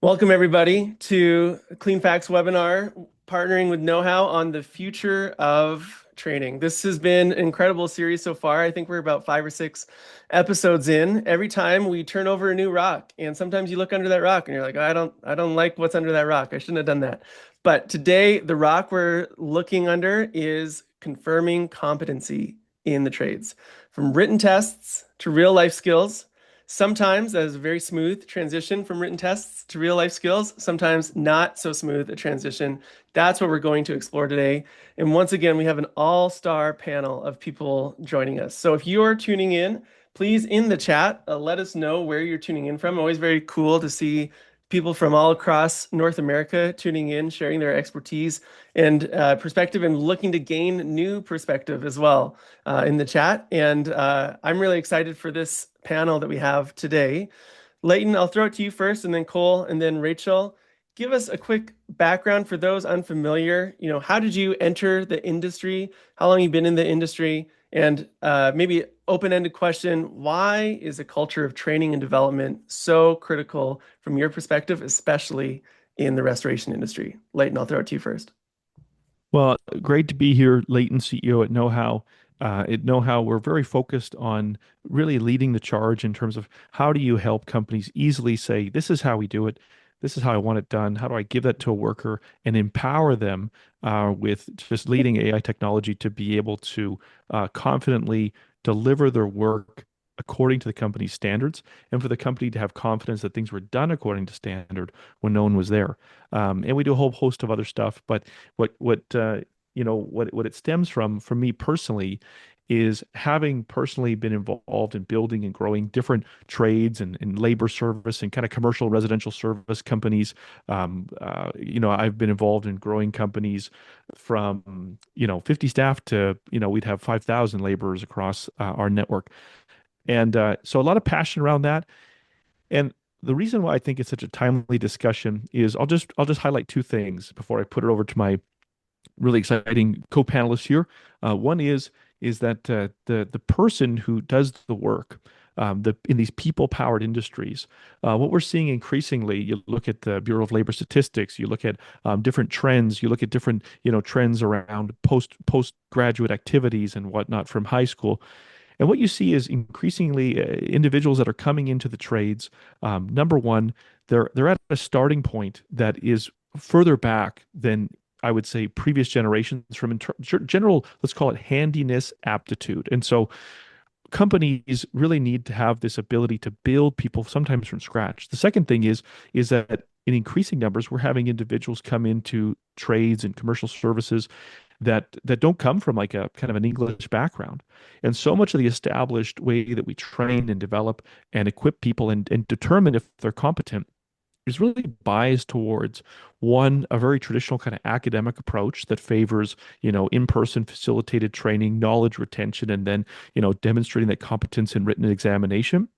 Welcome, everybody, to Cleanfax webinar, partnering with Know-How on the future of training. This has been an incredible series so far. I think we're about 5 or 6 episodes in. Every time we turn over a new rock, and sometimes you look under that rock and you're like, I don't like what's under that rock. I shouldn't have done that. But today, the rock we're looking under is confirming competency in the trades, from written tests to real life skills. Sometimes that is a very smooth transition from written tests to real life skills, sometimes not so smooth a transition. That's what we're going to explore today. And once again, we have an all-star panel of people joining us. So if you're tuning in, please in the chat, let us know where you're tuning in from. Always very cool to see people from all across North America tuning in, sharing their expertise and perspective, and looking to gain new perspective as well in the chat. And I'm really excited for this panel that we have today. Leighton, I'll throw it to you first, and then Cole, and then Rachel. Give us a quick background for those unfamiliar. How did you enter the industry? How long have you been in the industry? And maybe open-ended question, why is a culture of training and development so critical from your perspective, especially in the restoration industry? Leighton, I'll throw it to you first. Well, great to be here, Leighton, CEO at Know How. At Know How, we're very focused on really leading the charge in terms of how do you help companies easily say, this is how we do it, this is how I want it done, how do I give that to a worker and empower them with just leading AI technology to be able to confidently deliver their work according to the company's standards, and for the company to have confidence that things were done according to standard when no one was there. And we do a whole host of other stuff, but what it stems from, for me personally, is having personally been involved in building and growing different trades and labor service and kind of commercial residential service companies. I've been involved in growing companies from 50 staff to we'd have 5,000 laborers across our network. And so a lot of passion around that. And the reason why I think it's such a timely discussion is I'll just highlight two things before I put it over to my really exciting co-panelists here. One is that the person who does the work in these people-powered industries, what we're seeing increasingly, you look at the Bureau of Labor Statistics, you look at different trends, you look at different trends around postgraduate activities and whatnot from high school. And what you see is increasingly individuals that are coming into the trades. Number one, they're at a starting point that is further back than I would say previous generations from general, let's call it handiness aptitude. And so companies really need to have this ability to build people sometimes from scratch. The second thing is that in increasing numbers, we're having individuals come into trades and commercial services that don't come from like a kind of an English background. And so much of the established way that we train and develop and equip people and determine if they're competent is really biased towards one, a very traditional kind of academic approach that favors, in-person facilitated training, knowledge retention, and then, demonstrating that competence in written examination.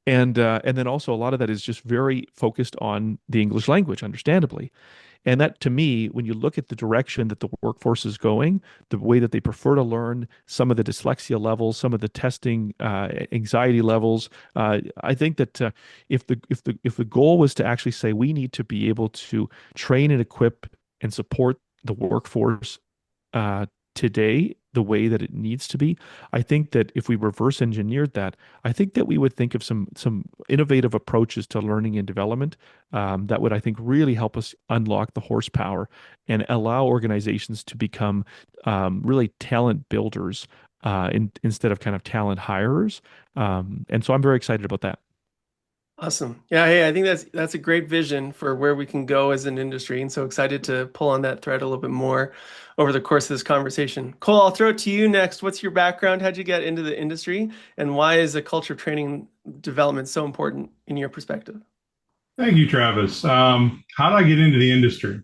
And then also a lot of that is just very focused on the English language, understandably. And that, to me, when you look at the direction that the workforce is going, the way that they prefer to learn, some of the dyslexia levels, some of the testing anxiety levels, I think that if the goal was to actually say we need to be able to train and equip and support the workforce today the way that it needs to be, I think that if we reverse engineered that, I think that we would think of some innovative approaches to learning and development that would, I think, really help us unlock the horsepower and allow organizations to become really talent builders instead of kind of talent hirers. And so I'm very excited about that. Awesome. Yeah, hey, I think that's a great vision for where we can go as an industry, and so excited to pull on that thread a little bit more over the course of this conversation. Cole, I'll throw it to you next. What's your background? How'd you get into the industry, and why is a culture of training development so important in your perspective? Thank you, Travis. How did I get into the industry?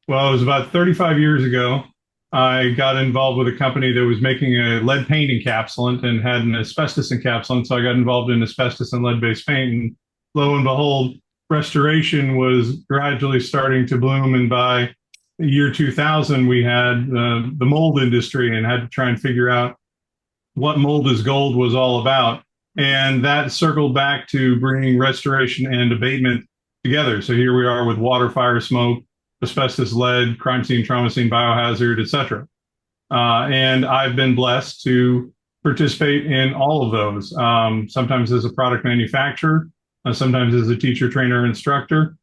Well, it was about 35 years ago. I got involved with a company that was making a lead paint encapsulant and had an asbestos encapsulant. So I got involved in asbestos and lead-based paint. And lo and behold, restoration was gradually starting to bloom. And by the year 2000, we had the mold industry and had to try and figure out what mold is gold was all about. And that circled back to bringing restoration and abatement together. So here we are with water, fire, smoke, asbestos, lead, crime scene, trauma scene, biohazard, etc. And I've been blessed to participate in all of those, sometimes as a product manufacturer, sometimes as a teacher, trainer, instructor,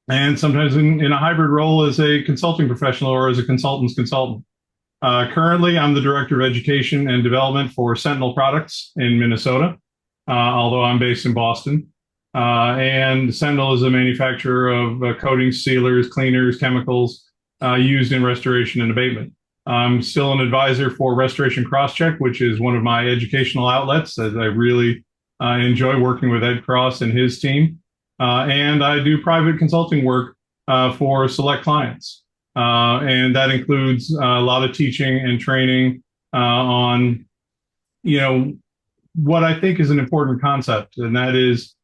and sometimes in a hybrid role as a consulting professional or as a consultant's consultant. Currently, I'm the Director of Education and Development for Sentinel Products in Minnesota, although I'm based in Boston. And Sentinel is a manufacturer of coatings, sealers, cleaners, chemicals used in restoration and abatement. I'm still an advisor for Restoration Crosscheck, which is one of my educational outlets, as I really enjoy working with Ed Cross and his team. And I do private consulting work for select clients. And that includes a lot of teaching and training on, what I think is an important concept, and that is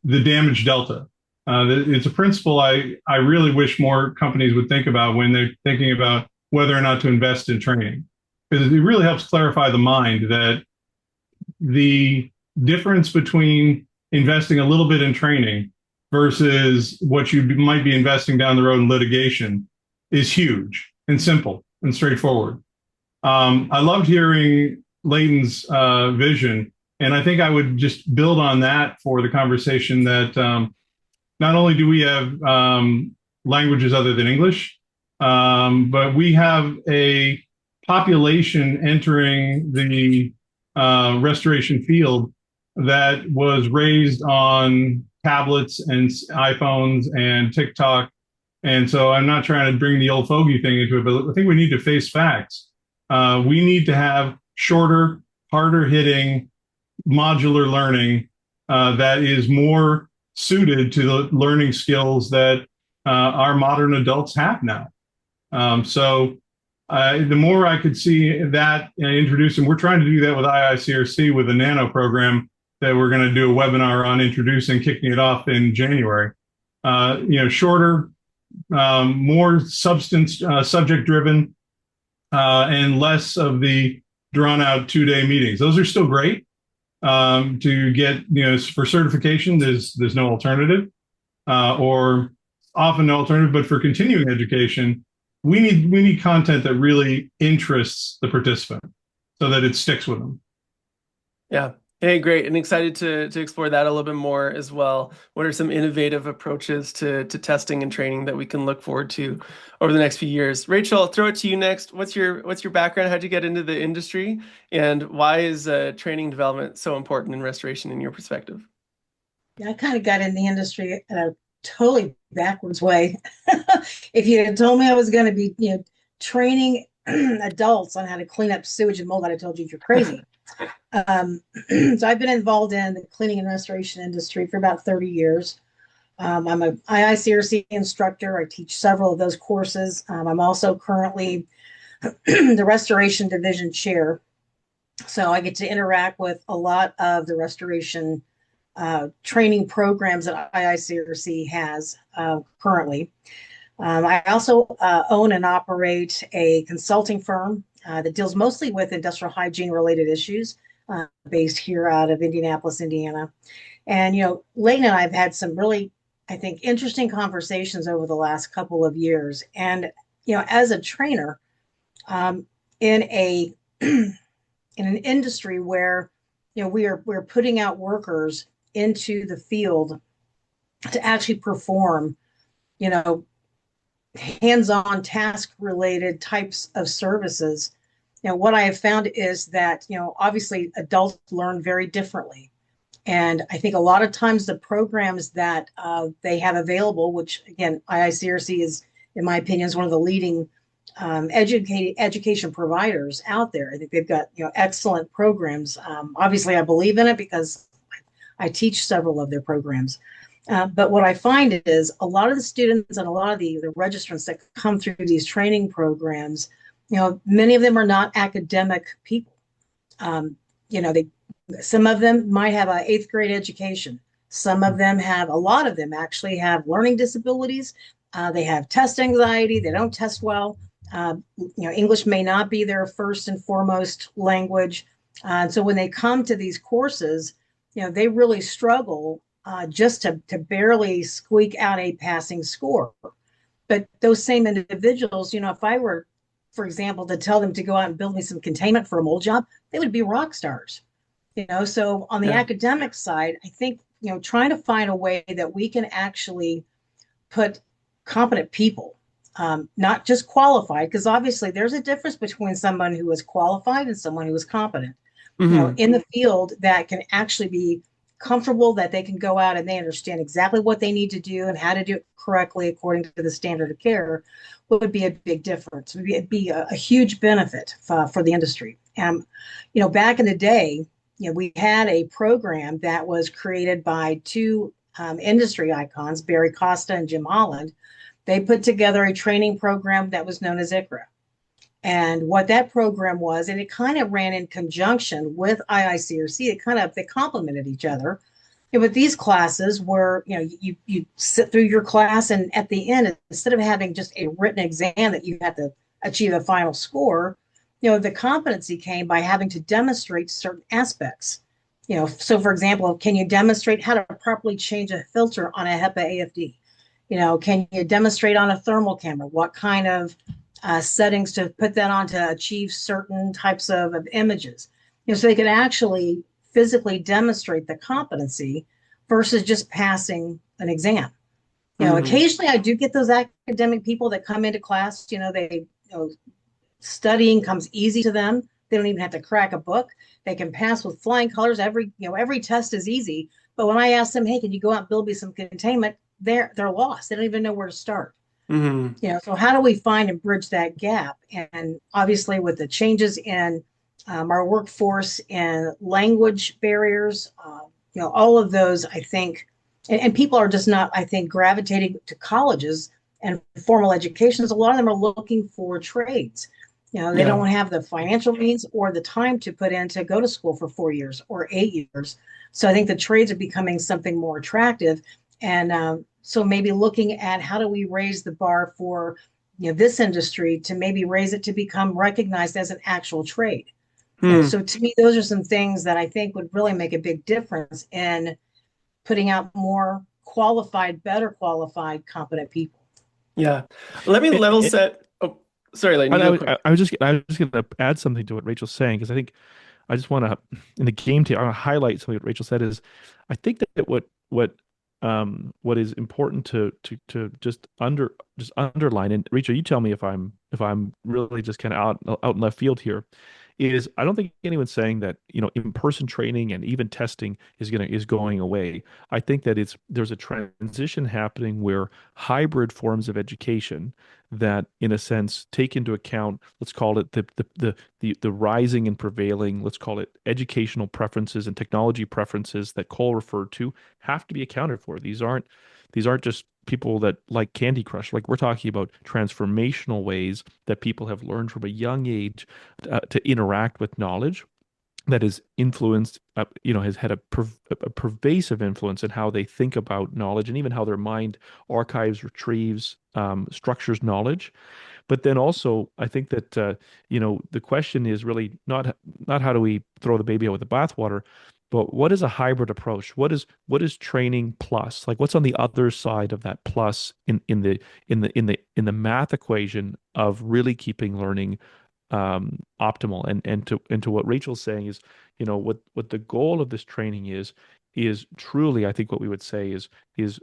the damage delta. It's a principle I really wish more companies would think about when they're thinking about whether or not to invest in training, because it really helps clarify the mind that the difference between investing a little bit in training versus what you might be investing down the road in litigation is huge and simple and straightforward. I loved hearing Leighton's vision, and I think I would just build on that for the conversation that not only do we have languages other than English, but we have a population entering the restoration field that was raised on tablets and iPhones and TikTok. And so I'm not trying to bring the old fogey thing into it, but I think we need to face facts. We need to have shorter, harder hitting, modular learning that is more suited to the learning skills that our modern adults have now. So the more I could see that introduced, and we're trying to do that with IICRC with the Nano program that we're going to do a webinar on introducing, kicking it off in January. Shorter, more substance, subject driven, and less of the drawn out 2-day meetings. Those are still great to get, for certification, there's no alternative, or often no alternative, but for continuing education, we need content that really interests the participant so that it sticks with them. Yeah. Hey, great. And excited to explore that a little bit more as well. What are some innovative approaches to testing and training that we can look forward to over the next few years? Rachel, I'll throw it to you next. What's your background? How'd you get into the industry? And why is training development so important in restoration in your perspective? Yeah, I kind of got in the industry in a totally backwards way. If you had told me I was going to be, training adults on how to clean up sewage and mold, I'd have told you you're crazy. So I've been involved in the cleaning and restoration industry for about 30 years. I'm a IICRC instructor. I teach several of those courses. I'm also currently the restoration division chair. So I get to interact with a lot of the restoration training programs that IICRC has currently. I also own and operate a consulting firm that deals mostly with industrial hygiene related issues, based here out of Indianapolis, Indiana. And, Leighton and I have had some really, I think, interesting conversations over the last couple of years. And, as a trainer, in a in an industry where, we're putting out workers into the field to actually perform, hands-on task related types of services. What I have found is that, obviously adults learn very differently. And I think a lot of times the programs that they have available, which again, IICRC is, in my opinion, is one of the leading education providers out there. I think they've got, excellent programs. Obviously I believe in it because I teach several of their programs. But what I find is a lot of the students and a lot of the registrants that come through these training programs, many of them are not academic people. Some of them might have an 8th grade education. Some of them a lot of them actually have learning disabilities. They have test anxiety. They don't test well. English may not be their first and foremost language. So when they come to these courses, they really struggle just to barely squeak out a passing score. But those same individuals, if I were, for example, to tell them to go out and build me some containment for a mold job, they would be rock stars. So on the Yeah. academic side, I think, trying to find a way that we can actually put competent people, not just qualified, because obviously there's a difference between someone who is qualified and someone who is competent, Hmm. in the field that can actually be comfortable, that they can go out and they understand exactly what they need to do and how to do it correctly according to the standard of care, would be a big difference. It'd be a huge benefit for the industry. Back in the day, we had a program that was created by two industry icons, Barry Costa and Jim Holland. They put together a training program that was known as ICRA. And what that program was, and it kind of ran in conjunction with IICRC, they complemented each other. But these classes were, you sit through your class, and at the end, instead of having just a written exam that you had to achieve a final score, the competency came by having to demonstrate certain aspects. So for example, can you demonstrate how to properly change a filter on a HEPA AFD? Can you demonstrate on a thermal camera what kind of settings to put that on to achieve certain types of images? So they could actually physically demonstrate the competency versus just passing an exam. Occasionally I do get those academic people that come into class, studying comes easy to them. They don't even have to crack a book. They can pass with flying colors. Every test is easy. But when I ask them, hey, can you go out and build me some containment? They're lost. They don't even know where to start. Hmm. So how do we find and bridge that gap? And obviously with the changes in our workforce and language barriers, all of those, I think, and people are just not, I think, gravitating to colleges and formal educations. A lot of them are looking for trades. They Yeah. don't have the financial means or the time to put in to go to school for 4 years or 8 years. So I think the trades are becoming something more attractive. And so maybe looking at how do we raise the bar for this industry to maybe raise it to become recognized as an actual trade. Hmm. So to me, those are some things that I think would really make a big difference in putting out more qualified, better qualified, competent people. Yeah. Let me And, level set. Oh, sorry, Layton, you and go quick. I was just going to add something to what Rachel's saying because I think I just want to in the game tape I want to highlight something what Rachel said is I think that what is important to just underline, and Rachel, you tell me if I'm really just kind of out in left field here, is I don't think anyone's saying that in-person training and even testing is going away. I think that there's a transition happening where hybrid forms of education that in a sense take into account, let's call it the rising and prevailing, let's call it educational preferences and technology preferences that Cole referred to, have to be accounted for. These aren't just people that like Candy Crush. Like we're talking about transformational ways that people have learned from a young age to interact with knowledge that is influenced, has had a pervasive influence in how they think about knowledge and even how their mind archives, retrieves, structures knowledge. But then also, I think that the question is really not how do we throw the baby out with the bathwater, but what is a hybrid approach? What is training plus? Like what's on the other side of that plus in the math equation of really keeping learning optimal? And to what Rachel's saying is, what the goal of this training is truly, I think what we would say is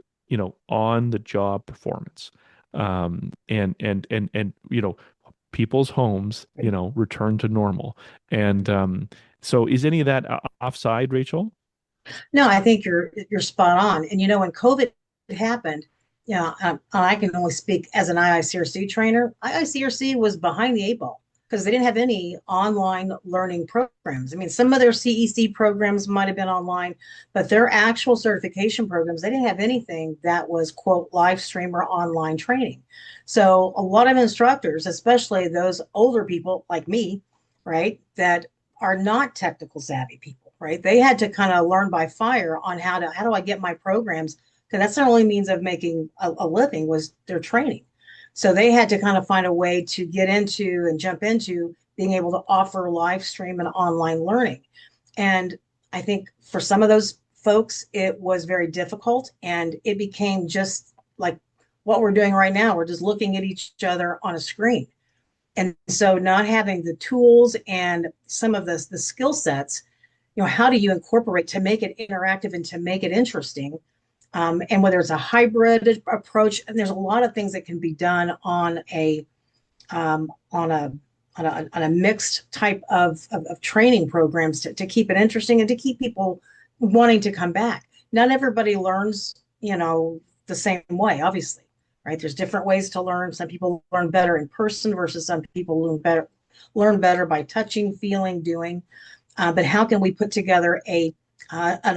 on the job performance, and people's homes, return to normal. And so is any of that offside, Rachel? No, I think you're spot on. And when COVID happened, I can only speak as an IICRC trainer. IICRC was behind the eight ball because they didn't have any online learning programs. I mean, some of their CEC programs might have been online, but their actual certification programs, they didn't have anything that was, quote, live stream or online training. So a lot of instructors, especially those older people like me, right, that are not technical savvy people, right? They had to kind of learn by fire on how do I get my programs, because that's their only means of making a living was their training. So they had to kind of find a way to get into and jump into being able to offer live stream and online learning. And I think for some of those folks, it was very difficult, and it became just like what we're doing right now. We're just looking at each other on a screen. And so not having the tools and some of the skill sets, how do you incorporate to make it interactive and to make it interesting? And whether it's a hybrid approach, and there's a lot of things that can be done on a mixed type of training programs to keep it interesting and to keep people wanting to come back. Not everybody learns, the same way, obviously, right? There's different ways to learn. Some people learn better in person versus some people learn better by touching, feeling, doing. But how can we put together an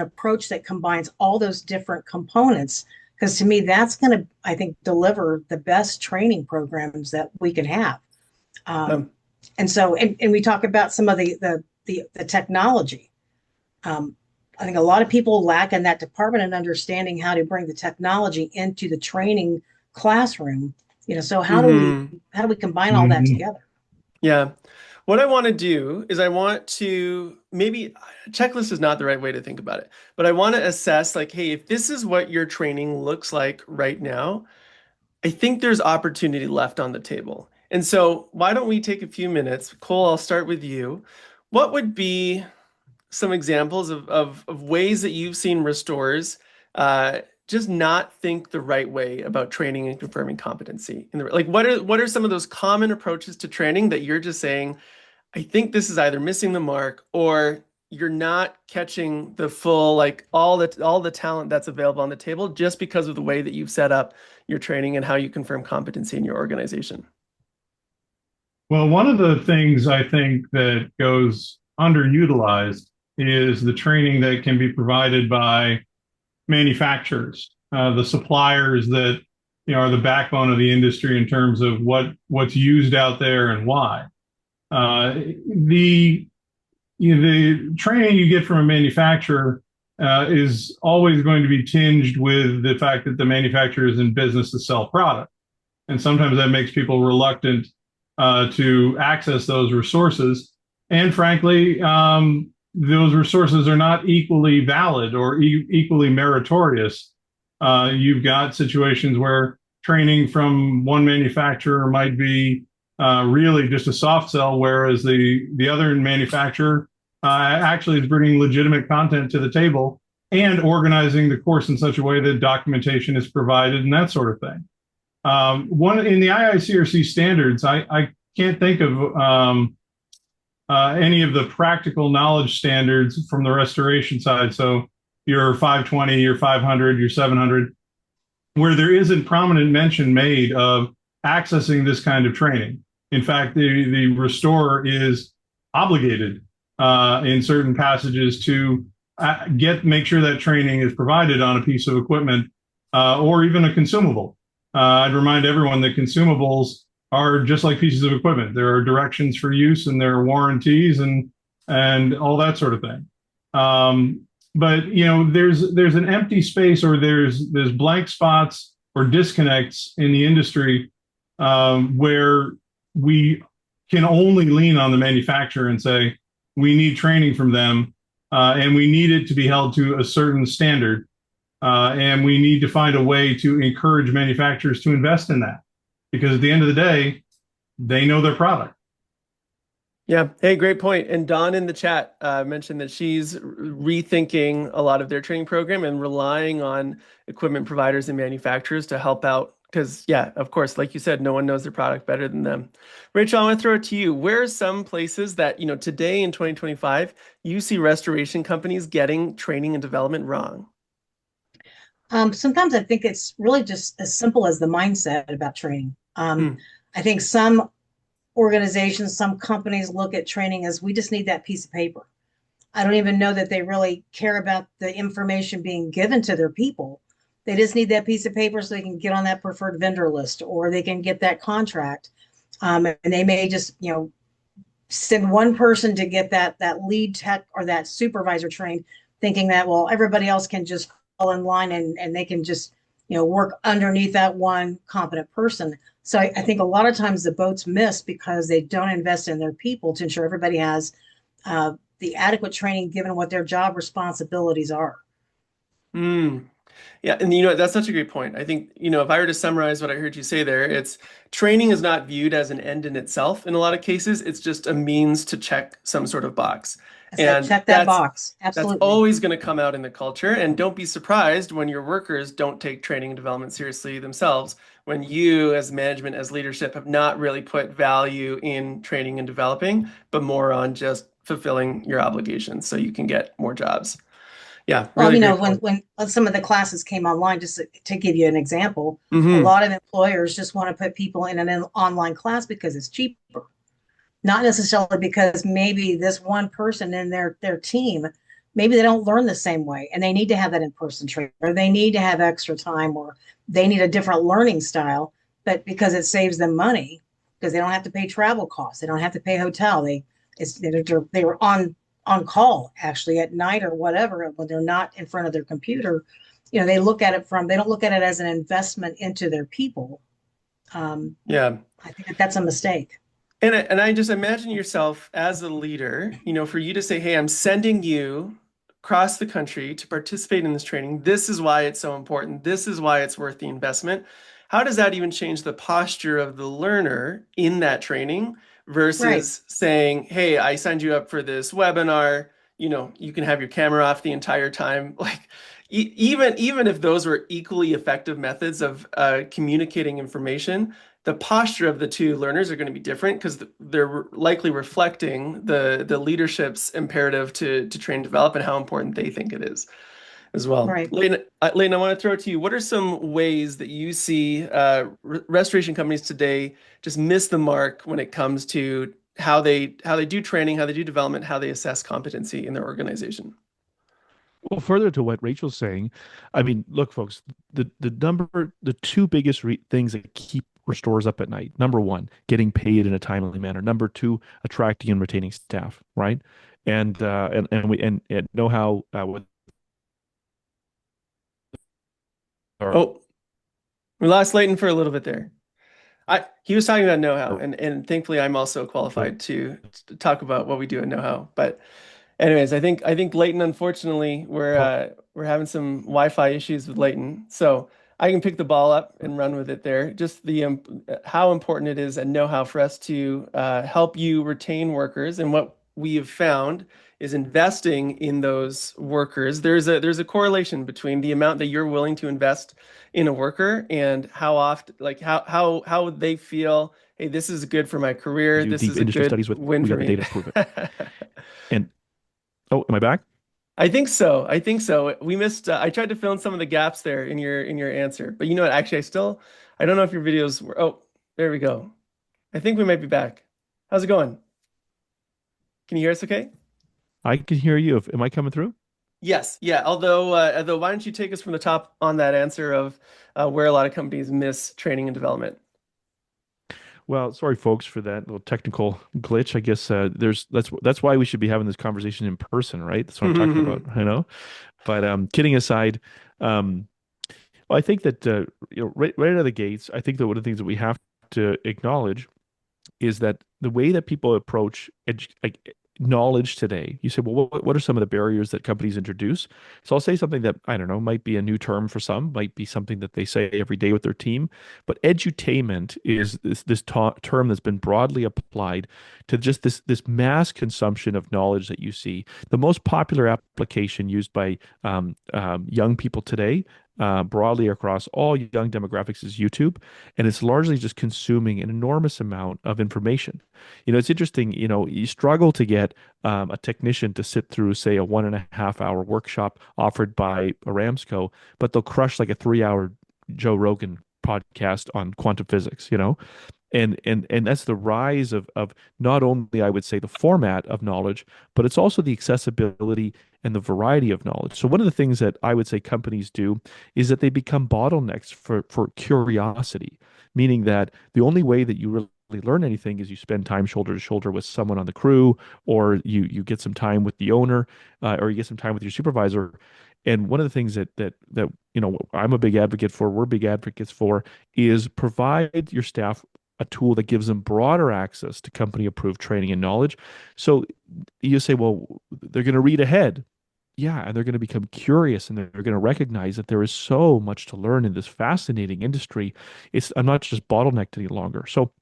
approach that combines all those different components? Because to me, that's going to, I think, deliver the best training programs that we can have. And so, and we talk about some of the technology. I think a lot of people lack in that department and understanding how to bring the technology into the training classroom. So how do we combine all that together? Yeah. What I want to do is I want to maybe checklist is not the right way to think about it, but I want to assess like, hey, if this is what your training looks like right now, I think there's opportunity left on the table. And so why don't we take a few minutes? Cole, I'll start with you. What would be some examples of ways that you've seen restorers just not think the right way about training and confirming competency? Like what are some of those common approaches to training that you're just saying, I think this is either missing the mark or you're not catching the full, like all the talent that's available on the table just because of the way that you've set up your training and how you confirm competency in your organization? Well, one of the things I think that goes underutilized is the training that can be provided by manufacturers, the suppliers that are the backbone of the industry in terms of what's used out there and why. The training you get from a manufacturer is always going to be tinged with the fact that the manufacturer is in business to sell product, and sometimes that makes people reluctant to access those resources. And frankly, those resources are not equally valid or equally meritorious. You've got situations where training from one manufacturer might be really just a soft sell, whereas the other manufacturer actually is bringing legitimate content to the table and organizing the course in such a way that documentation is provided and that sort of thing. One in the IICRC standards, I can't think of any of the practical knowledge standards from the restoration side. So your 520, your 500, your 700, where there isn't prominent mention made of accessing this kind of training. In fact, the restorer is obligated in certain passages to make sure that training is provided on a piece of equipment or even a consumable. I'd remind everyone that consumables are just like pieces of equipment. There are directions for use and there are warranties and all that sort of thing. But there's an empty space or there's blank spots or disconnects in the industry where we can only lean on the manufacturer and say we need training from them and we need it to be held to a certain standard. And we need to find a way to encourage manufacturers to invest in that, because at the end of the day, they know their product. Yeah. Hey, great point. And Dawn in the chat mentioned that she's rethinking a lot of their training program and relying on equipment providers and manufacturers to help out. Because, yeah, of course, like you said, no one knows their product better than them. Rachel, I want to throw it to you. Where are some places that, today in 2025, you see restoration companies getting training and development wrong? Sometimes I think it's really just as simple as the mindset about training. I think some organizations, some companies look at training as we just need that piece of paper. I don't even know that they really care about the information being given to their people. They just need that piece of paper so they can get on that preferred vendor list or they can get that contract. And they may just, send one person to get that lead tech or that supervisor trained, thinking that, well, everybody else can just fall in line and they can just, work underneath that one competent person. So I think a lot of times the boat's missed because they don't invest in their people to ensure everybody has the adequate training given what their job responsibilities are. Mm. Yeah, and you know that's such a great point. I think, if I were to summarize what I heard you say there, it's training is not viewed as an end in itself in a lot of cases. It's just a means to check some sort of box. I said, And check that box. that's Absolutely. always going to come out in the culture. And don't be surprised when your workers don't take training and development seriously themselves, when you as management, as leadership, have not really put value in training and developing, but more on just fulfilling your obligations so you can get more jobs. Yeah, Well, really great when point. when some of the classes came online, just to give you an example, a Hmm. lot of employers just want to put people in an online class because it's cheaper, not necessarily because maybe this one person in their team, maybe they don't learn the same way, and they need to have that in-person training, or they need to have extra time, or they need a different learning style, but because it saves them money, because they don't have to pay travel costs, they don't have to pay hotel, they're on call actually at night or whatever when they're not in front of their computer. They don't look at it as an investment into their people. um, Yeah. I think that that's a mistake. And I just imagine yourself as a leader, for you to say, hey, I'm sending you across the country to participate in this training. This is why it's so important. This is why it's worth the investment. How does that even change the posture of the learner in that training Right. versus saying, hey, I signed you up for this webinar, you can have your camera off the entire time. Like even if those were equally effective methods of communicating information, the posture of the two learners are going to be different because they're likely reflecting the leadership's imperative to train and develop and how important they think it is as well. Right. Leighton, I want to throw it to you. What are some ways that you see restoration companies today just miss the mark when it comes to how they do training, how they do development, how they assess competency in their organization? Well, further to what Rachel's saying, I mean, look, folks, the two biggest things that keep restorers up at night. Number one, getting paid in a timely manner. Number two, attracting and retaining staff, right? And know how with our, Oh, we lost Leighton for a little bit there. He was talking about know-how, and thankfully I'm also qualified to talk about what we do in know-how. But anyways, I think Leighton, unfortunately, we're having some Wi-Fi issues with Leighton, so I can pick the ball up and run with it there. Just the how important it is and know-how for us to help you retain workers, and what we have found is investing in those workers. There's a correlation between the amount that you're willing to invest in a worker and how often, like how they feel. Hey, this is good for my career. do This deep is a industry good studies with. win We for got the me. data to prove it. And oh, am I back? I think so. I think so. We missed. I tried to fill in some of the gaps there in your answer, but you know what? Actually, I don't know if your videos were. Oh, there we go. I think we might be back. How's it going? Can you hear us? Okay. I can hear you. Am I coming through? Yes. Yeah. Although, why don't you take us from the top on that answer of where a lot of companies miss training and development? Well, sorry, folks, for that little technical glitch. I guess that's why we should be having this conversation in person, right? That's what I'm talking about, you know. But kidding aside, um, well, I think that right out of the gates, I think that one of the things that we have to acknowledge is that the way that people approach like knowledge today, you say, well, what are some of the barriers that companies introduce? So I'll say something that I don't know, might be a new term for some, might be something that they say every day with their team, but edutainment is this term that's been broadly applied to just this mass consumption of knowledge that you see. The most popular application used by young people today. Broadly across all young demographics is YouTube, and it's largely just consuming an enormous amount of information. It's interesting, you struggle to get a technician to sit through, say, a 1.5 hour workshop offered by Aramco, but they'll crush like a 3 hour Joe Rogan podcast on quantum physics, and that's the rise of not only, I would say, the format of knowledge, but it's also the accessibility and the variety of knowledge. So one of the things that I would say companies do is that they become bottlenecks for curiosity, meaning that the only way that you really learn anything is you spend time shoulder to shoulder with someone on the crew, or you get some time with the owner, or you get some time with your supervisor. And one of the things that I'm a big advocate for, we're big advocates for, is provide your staff a tool that gives them broader access to company approved training and knowledge. So you say, well, they're going to read ahead. Yeah, and they're going to become curious and they're going to recognize that there is so much to learn in this fascinating industry. I'm not just bottlenecked any longer. So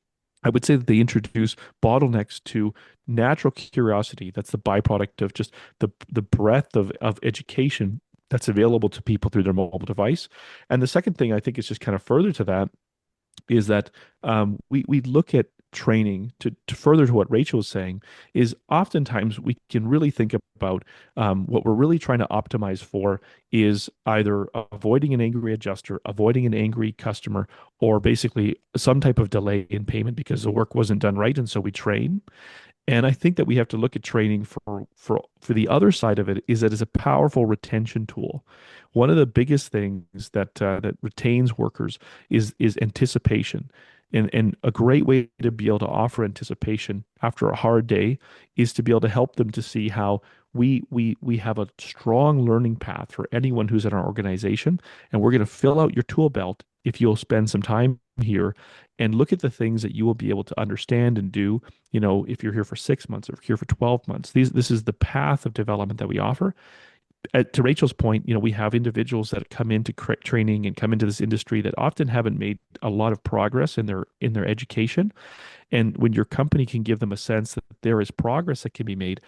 I would say that they introduce bottlenecks to natural curiosity. That's the byproduct of just the breadth of education that's available to people through their mobile device. And the second thing I think is just kind of further to that is that we look at training to further to what Rachel was saying is oftentimes we can really think about what we're really trying to optimize for is either avoiding an angry adjuster, avoiding an angry customer, or basically some type of delay in payment because the work wasn't done right, and so we train. And I think that we have to look at training for the other side of it is that it's a powerful retention tool. One of the biggest things that retains workers is anticipation. And a great way to be able to offer anticipation after a hard day is to be able to help them to see how we have a strong learning path for anyone who's in our organization, and we're going to fill out your tool belt if you'll spend some time here and look at the things that you will be able to understand and do, if you're here for 6 months or here for 12 months. This is the path of development that we offer. To Rachel's point, we have individuals that come into training and come into this industry that often haven't made a lot of progress in their education. And when your company can give them a sense that there is progress that can be made,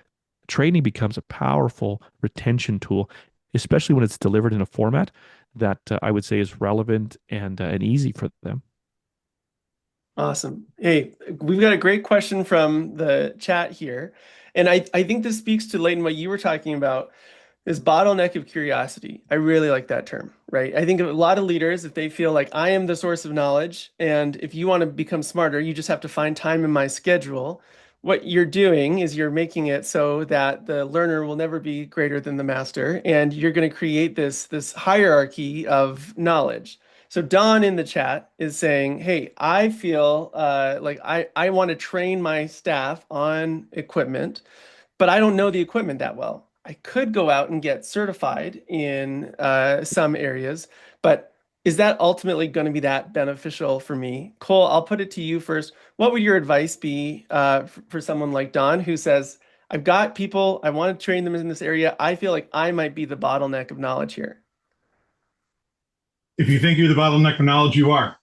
training becomes a powerful retention tool, especially when it's delivered in a format that I would say is relevant and easy for them. Awesome. Hey, we've got a great question from the chat here. And I think this speaks to, Leighton, what you were talking about, this bottleneck of curiosity. I really like that term, right? I think of a lot of leaders, if they feel like I am the source of knowledge, and if you want to become smarter, you just have to find time in my schedule. What you're doing is you're making it so that the learner will never be greater than the master, and you're going to create this hierarchy of knowledge. So Don in the chat is saying, "Hey, I feel like I want to train my staff on equipment, but I don't know the equipment that well. I could go out and get certified in some areas, but is that ultimately going to be that beneficial for me?" Cole, I'll put it to you first. What would your advice be for someone like Don who says, "I've got people, I want to train them in this area. I feel like I might be the bottleneck of knowledge here." If you think you're the bottleneck of knowledge, you are.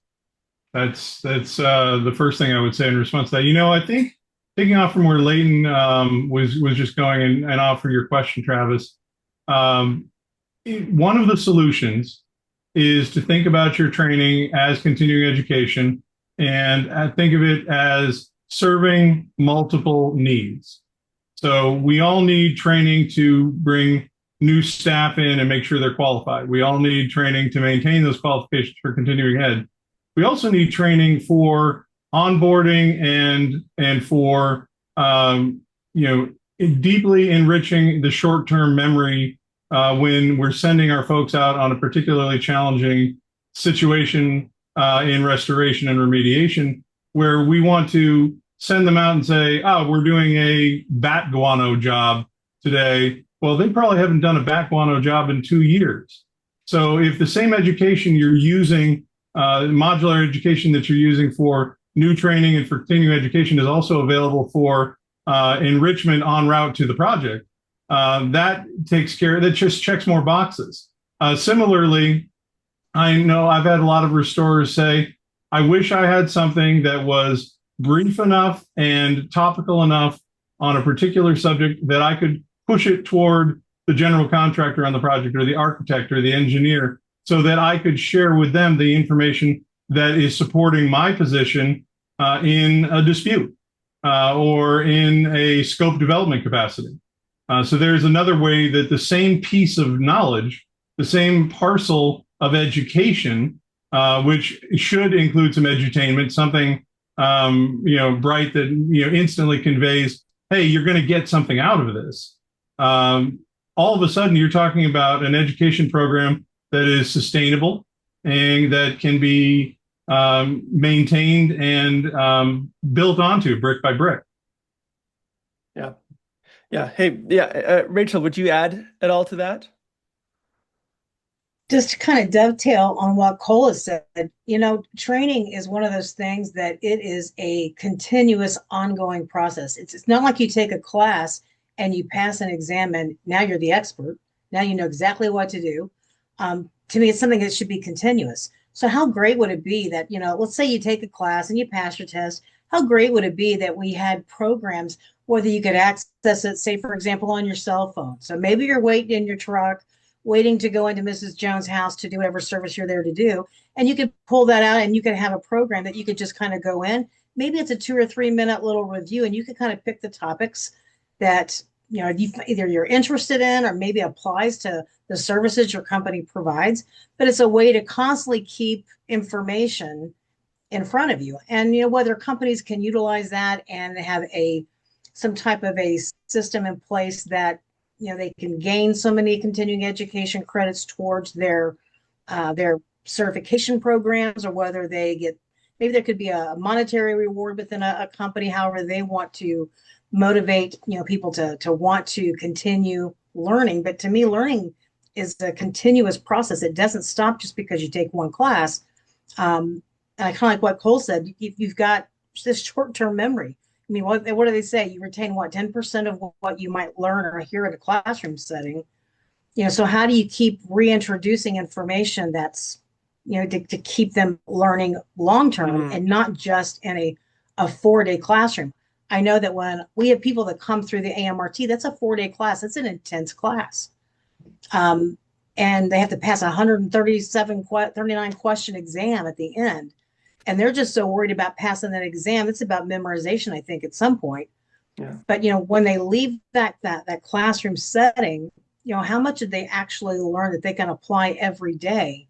That's the first thing I would say in response to that. I think taking off from where Leighton was just going and off for your question, Travis. One of the solutions is to think about your training as continuing education and think of it as serving multiple needs. So we all need training to bring new staff in and make sure they're qualified. We all need training to maintain those qualifications for continuing ed. We also need training for onboarding and for deeply enriching the short-term memory when we're sending our folks out on a particularly challenging situation in restoration and remediation, where we want to send them out and say, "Oh, we're doing a bat guano job today." Well, they probably haven't done a bat guano job in 2 years. So if the same education you're using, modular education that you're using for new training and for continuing education is also available for enrichment en route to the project, that just checks more boxes. Similarly, I know I've had a lot of restorers say, "I wish I had something that was brief enough and topical enough on a particular subject that I could push it toward the general contractor on the project or the architect or the engineer so that I could share with them the information that is supporting my position in a dispute or in a scope development capacity." So there's another way that the same piece of knowledge, the same parcel of education, which should include some edutainment, something bright that instantly conveys, "Hey, you're going to get something out of this." All of a sudden, you're talking about an education program that is sustainable and that can be maintained and built onto brick by brick. Yeah. Yeah. Hey, yeah. Rachel, would you add at all to that? Just to kind of dovetail on what Cole has said, training is one of those things that it is a continuous ongoing process. It's not like you take a class and you pass an exam and now you're the expert. Now you know exactly what to do. To me, it's something that should be continuous. So how great would it be that, let's say you take a class and you pass your test. How great would it be that we had programs, whether you could access it, say, for example, on your cell phone. So maybe you're waiting in your truck, waiting to go into Mrs. Jones' house to do whatever service you're there to do. And you could pull that out and you could have a program that you could just kind of go in. Maybe it's a 2 or 3 minute little review, and you could kind of pick the topics that either you're interested in or maybe applies to the services your company provides. But it's a way to constantly keep information in front of you, and whether companies can utilize that and have some type of a system in place that they can gain so many continuing education credits towards their certification programs, or whether they get, maybe there could be a monetary reward within a company, however they want to motivate people to want to continue learning. But to me, learning is a continuous process. It doesn't stop just because you take one class. And I kind of like what Cole said. You've got this short-term memory. I mean, what do they say? You retain what, 10% of what you might learn or hear in a classroom setting. So how do you keep reintroducing information that's to keep them learning long term, and not just in a 4-day classroom? I know that when we have people that come through the AMRT, that's a 4-day class. It's an intense class. And they have to pass a 39 question exam at the end. And they're just so worried about passing that exam. It's about memorization, I think, at some point. Yeah. But when they leave that classroom setting, how much did they actually learn that they can apply every day?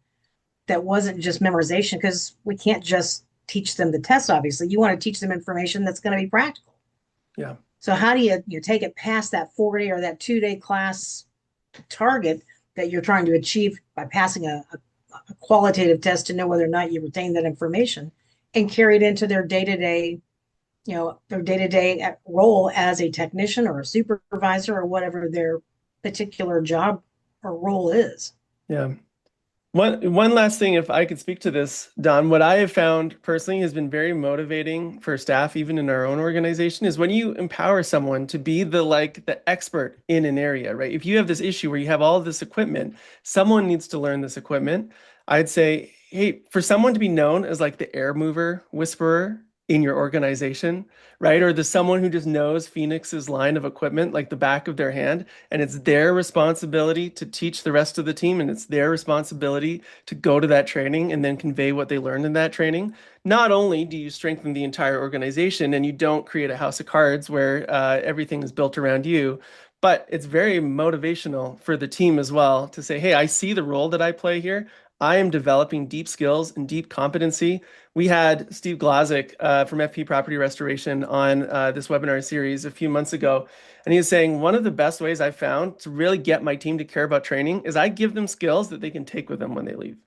That wasn't just memorization, because we can't just teach them the test. Obviously, you want to teach them information that's going to be practical. Yeah. So how do you take it past that 4-day or that 2-day class target that you're trying to achieve by passing a qualitative test to know whether or not you retain that information, and carry it into their day-to-day role as a technician or a supervisor or whatever their particular job or role is. Yeah. One last thing, if I could speak to this, Don, what I have found personally has been very motivating for staff, even in our own organization, is when you empower someone to be the expert in an area, right? If you have this issue where you have all of this equipment, someone needs to learn this equipment. I'd say, hey, for someone to be known as like the air mover whisperer in your organization, right? Or the someone who just knows Phoenix's line of equipment like the back of their hand, and it's their responsibility to teach the rest of the team, and it's their responsibility to go to that training and then convey what they learned in that training. Not only do you strengthen the entire organization and you don't create a house of cards where everything is built around you, but it's very motivational for the team as well to say, hey, I see the role that I play here. I am developing deep skills and deep competency. We had Steve Glazik from FP Property Restoration on this webinar series a few months ago, and he was saying one of the best ways I've found to really get my team to care about training is I give them skills that they can take with them when they leave.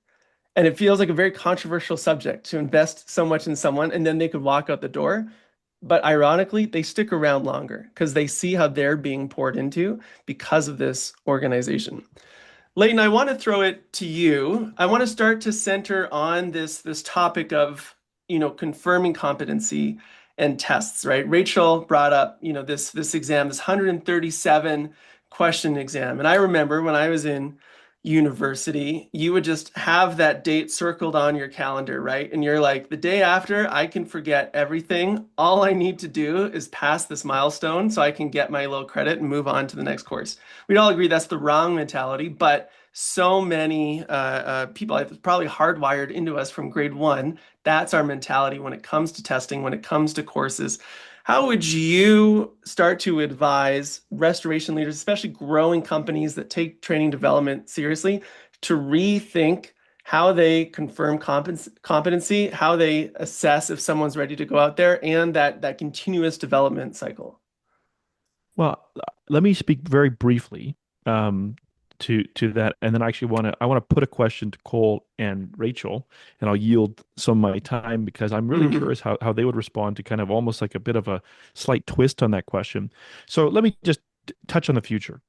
And it feels like a very controversial subject to invest so much in someone and then they could walk out the door. But ironically, they stick around longer because they see how they're being poured into because of this organization. Leighton, I want to throw it to you. I want to start to center on this topic of, confirming competency and tests, right? Rachel brought up, this exam, this 137 question exam. And I remember when I was in university, you would just have that date circled on your calendar, right? And you're like, the day after, I can forget everything. All I need to do is pass this milestone so I can get my low credit and move on to the next course. We'd all agree that's the wrong mentality, but so many people, it's probably hardwired into us from grade one. That's our mentality when it comes to testing, when it comes to courses. How would you start to advise restoration leaders, especially growing companies that take training development seriously, to rethink how they confirm competency, how they assess if someone's ready to go out there, and that continuous development cycle? Well, let me speak very briefly to that, and then I want to put a question to Cole and Rachel, and I'll yield some of my time because I'm really curious how they would respond to kind of almost like a bit of a slight twist on that question. So let me just touch on the future.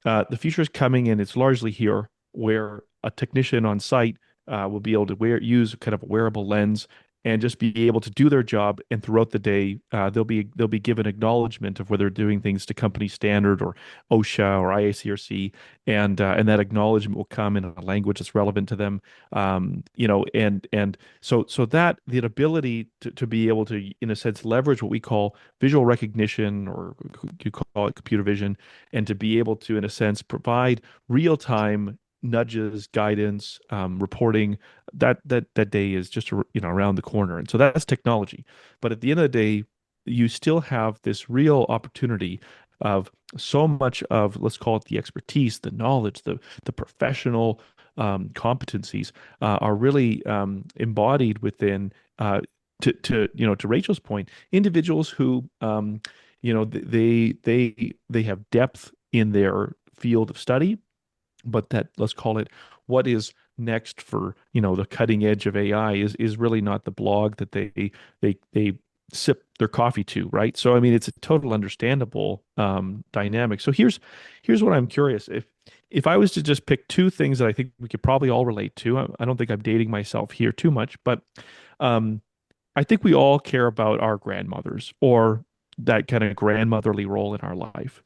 The future is coming, and it's largely here, where a technician on site will be able to use kind of a wearable lens and just be able to do their job. And throughout the day, they'll be given acknowledgement of whether they're doing things to company standard or OSHA or IACRC, and that acknowledgement will come in a language that's relevant to them. And so that the ability to be able to, in a sense, leverage what we call visual recognition, or you call it computer vision, and to be able to, in a sense, provide real time nudges, guidance, reporting, that day is just around the corner. And so that's technology. But at the end of the day, you still have this real opportunity of so much of, let's call it, the expertise, the knowledge, the professional competencies are really embodied within, to Rachel's point, individuals who they have depth in their field of study, but that, let's call it, what is next for the cutting edge of AI is really not the blog that they sip their coffee to, right? So I mean, it's a total understandable dynamic. So here's what I'm curious: if I was to just pick two things that I think we could probably all relate to, I don't think I'm dating myself here too much, but I think we all care about our grandmothers, or that kind of grandmotherly role in our life.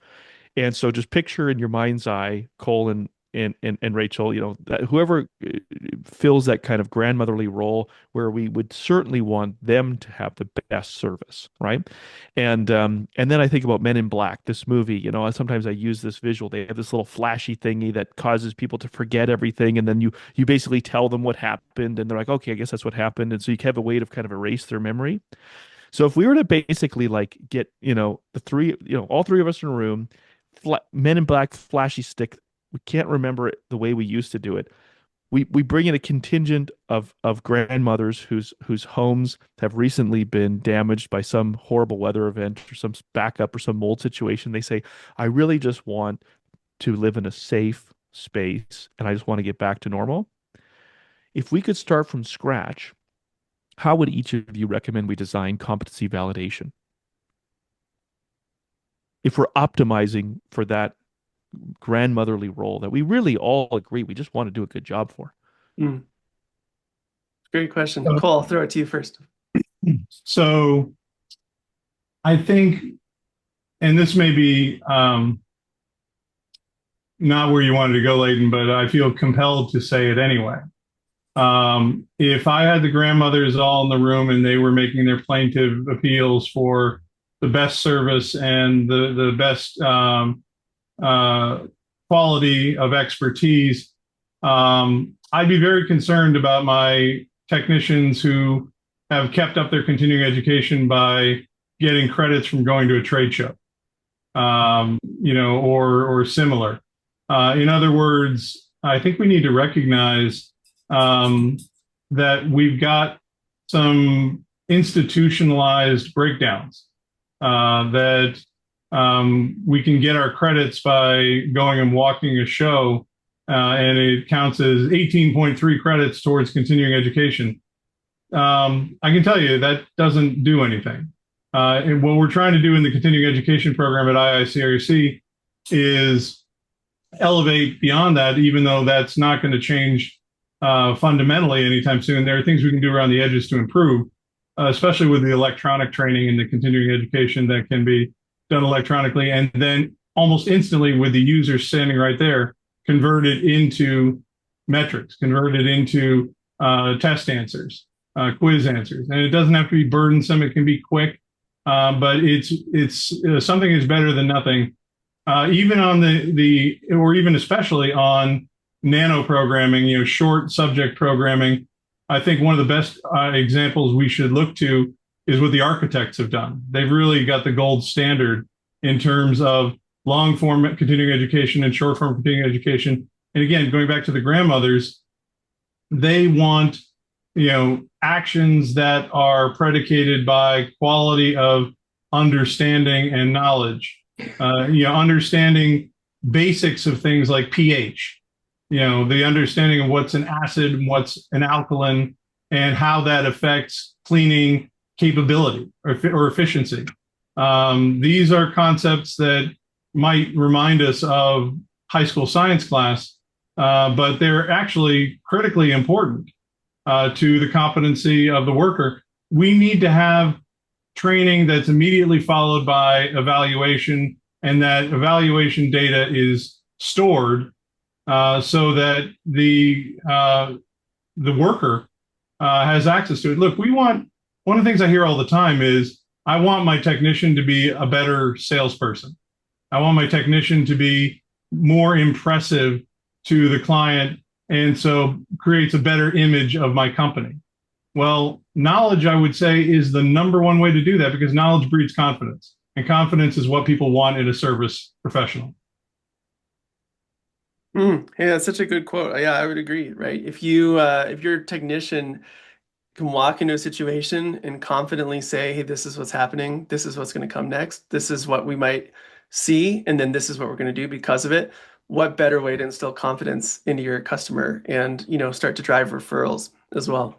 And so just picture in your mind's eye, Cole and Rachel, that whoever fills that kind of grandmotherly role, where we would certainly want them to have the best service, right? And then I think about Men in Black, this movie. Sometimes I use this visual. They have this little flashy thingy that causes people to forget everything, and then you basically tell them what happened, and they're like, okay, I guess that's what happened. And so you have a way to kind of erase their memory. So if we were to basically like get, all three of us in a room, Men in Black, flashy stick, we can't remember it the way we used to do it. We bring in a contingent of grandmothers whose homes have recently been damaged by some horrible weather event or some backup or some mold situation. They say, I really just want to live in a safe space, and I just want to get back to normal. If we could start from scratch, how would each of you recommend we design competency validation, if we're optimizing for that grandmotherly role that we really all agree we just want to do a good job for? Great question. Cole, I'll throw it to you first. So I think, and this may be not where you wanted to go, Leighton, but I feel compelled to say it anyway. If I had the grandmothers all in the room and they were making their plaintive appeals for the best service and the best quality of expertise, I'd be very concerned about my technicians who have kept up their continuing education by getting credits from going to a trade show, or similar. In other words, I think we need to recognize that we've got some institutionalized breakdowns, that we can get our credits by going and walking a show, and it counts as 18.3 credits towards continuing education. I can tell you that doesn't do anything. And what we're trying to do in the continuing education program at IICRC is elevate beyond that, even though that's not going to change fundamentally anytime soon. There are things we can do around the edges to improve, especially with the electronic training in the continuing education that can be done electronically, and then almost instantly with the user standing right there, converted into metrics, converted into test answers, quiz answers. And it doesn't have to be burdensome. It can be quick, but it's something is better than nothing. Even on or even especially on nano programming, short subject programming, I think one of the best examples we should look to is what the architects have done. They've really got the gold standard in terms of long form continuing education and short form continuing education. And again, going back to the grandmothers, they want, actions that are predicated by quality of understanding and knowledge, understanding basics of things like pH, the understanding of what's an acid and what's an alkaline and how that affects cleaning capability or efficiency. These are concepts that might remind us of high school science class, but they're actually critically important to the competency of the worker. we need to have training that's immediately followed by evaluation, and that evaluation data is stored so that the worker has access to it. Look, one of the things I hear all the time is, I want my technician to be a better salesperson. I want my technician to be more impressive to the client, and so creates a better image of my company. Well, knowledge, I would say, is the number one way to do that, because knowledge breeds confidence, and confidence is what people want in a service professional. Yeah, that's such a good quote. Yeah, I would agree, right? If your technician can walk into a situation and confidently say, hey, this is what's happening, this is what's going to come next, this is what we might see, and then this is what we're going to do because of it. What better way to instill confidence into your customer and, start to drive referrals as well.